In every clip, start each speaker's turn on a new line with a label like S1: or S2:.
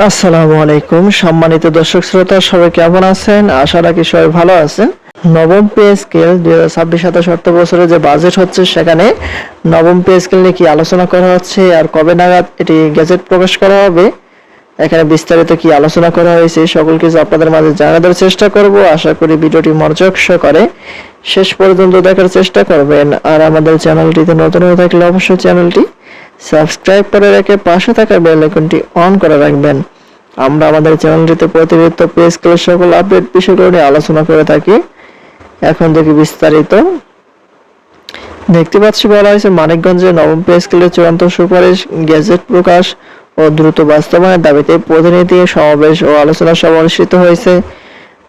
S1: আসসালামু আলাইকুম সম্মানিত দর্শক শ্রোতা, সবাই কেমন আছেন? আশা রাখি সবাই ভালো আছেন। নবম পে স্কেল 2026-27 অর্থ বছরে যে বাজেট হচ্ছে সেখানে নবম পে স্কেল নিয়ে কি আলোচনা করা হচ্ছে আর কবে নাগাদ এটি গেজেট প্রকাশ করা হবে, এখানে বিস্তারিত কি আলোচনা করা হয়েছে সকল কিছু আপনাদের মাঝে জানানোর চেষ্টা করব। আশা করি ভিডিওটি মনোযোগ সহকারে শেষ পর্যন্ত দেখার চেষ্টা করবেন। আর আমাদের চ্যানেলটিতে নতুন হয়ে থাকলে অবশ্যই চ্যানেলটি সাবস্ক্রাইব করে রেখে পাশে থাকা বেল আইকনটি অন করে রাখবেন। আমরা আমাদের চ্যানেলটিতে প্রতিনিয়ত পে স্কেলের সকল আপডেট বিষয়গুলো নিয়ে আলোচনা করে থাকি। এখন দেখি বিস্তারিত। দেখতে পাচ্ছি বলা হয়েছে মানিকগঞ্জে নবম পে স্কেলের চূড়ান্ত সুপারিশ গেজেট প্রকাশ ও দ্রুত বাস্তবায়নের দাবিতে প্রতিনিধি সমাবেশ ও আলোচনা সভা অনুষ্ঠিত হয়েছে।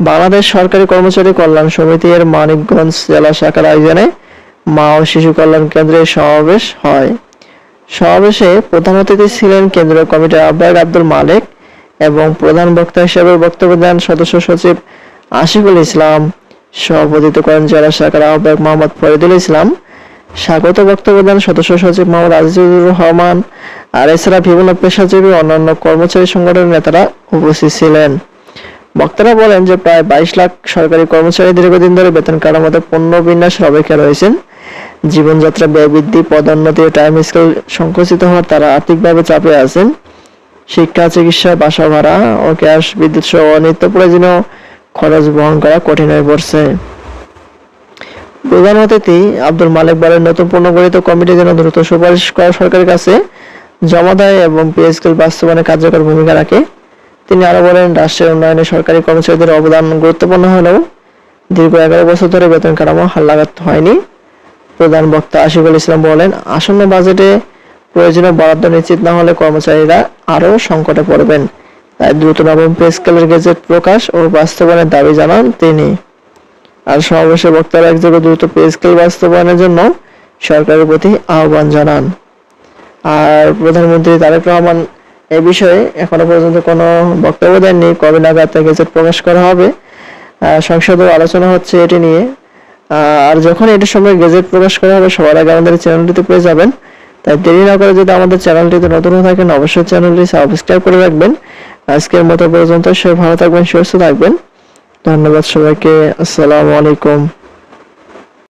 S1: বাংলাদেশ সরকারি কর্মচারী কল্যাণ সমিতির মানিকগঞ্জ জেলা শাখার আয়োজনে মা ও শিশু কল্যাণ কেন্দ্রে সমাবেশ হয়। সমাবেশে প্রধান অতিথি ছিলেন কেন্দ্রীয় কমিটির আহ্বায়ক আব্দুল মালেক এবং প্রধান বক্তা হিসেবে বক্তব্য দেন সদস্য সচিব আশিকুল ইসলাম। সভাপতিত্ব করেন জেলা শাখার আহ্বায়ক মোহাম্মদ ফরিদুল ইসলাম। স্বাগত বক্তব্য দেন সদস্য সচিব মোহাম্মদ আজিজুর রহমান। আর এছাড়া বিভিন্ন পেশাজীবী অন্যান্য কর্মচারী সংগঠনের নেতারা উপস্থিত ছিলেন। বক্তারা বলেন যে প্রায় 22 লাখ সরকারি কর্মচারী দীর্ঘদিন ধরে বেতন কাঠামোতে পণ্য বিন্যাসের অপেক্ষায় রয়েছেন। জীবনযাত্রা ব্যয় বৃদ্ধি, পদোন্নতি ও টাইম স্কেল সংকুচিত হওয়ার তারা আর্থিকভাবে চাপে আছেন। শিক্ষা, চিকিৎসা, বাসা ভাড়া ও গ্যাস, বিদ্যুৎ সহ নিত্য প্রয়োজনীয় খরচ বহন করা কঠিন হয়ে পড়ছে। প্রধান অতিথি আব্দুল মালেক বলেন, নতুন পুনর্গঠিত কমিটি যেন দ্রুত সুপারিশ করা সরকারের কাছে জমা দেয় এবং পে স্কেল বাস্তবায়নে কার্যকর ভূমিকা রাখে। তিনি আরো বলেন, রাষ্ট্রের উন্নয়নে সরকারি কর্মচারীদের অবদান গুরুত্বপূর্ণ হলেও দীর্ঘ 11 বছর ধরে বেতন কাঠামো হালনাগাদ হয়নি। প্রধান বক্তা আশিকুল ইসলাম বলেন, আসন্ন বাজেটে প্রয়োজনীয় বরাদ্দ নিশ্চিত না হলে কর্মচারীরা আরও সংকটে পড়বেন। তাই দ্রুত নবম পে স্কেলের গেজেট প্রকাশ ও বাস্তবায়নের দাবি জানান তিনি। আর সমাবেশে বক্তারা একযোগে দ্রুত পে স্কেল বাস্তবায়নের জন্য সরকারের প্রতি আহ্বান জানান। আর প্রধানমন্ত্রী তারেক রহমান এ বিষয়ে এখনো পর্যন্ত কোনো বক্তব্য দেননি। কবে নাগাদ গেজেট প্রকাশ করা হবে, সংসদেও আলোচনা হচ্ছে এটি নিয়ে। আর যখন এটির সময় গেজেট প্রকাশ করা হবে সবার আগে আমাদের চ্যানেলটিতে পেয়ে যাবেন। তাই দেরি না করে যদি আমাদের চ্যানেলটিতে নতুন হয়ে থাকেন অবশ্যই চ্যানেলটি সাবস্ক্রাইব করে রাখবেন। আজকের মতো পর্যন্ত সবাই ভালো থাকবেন, সুস্থ থাকবেন। ধন্যবাদ সবাইকে। আসসালামু আলাইকুম।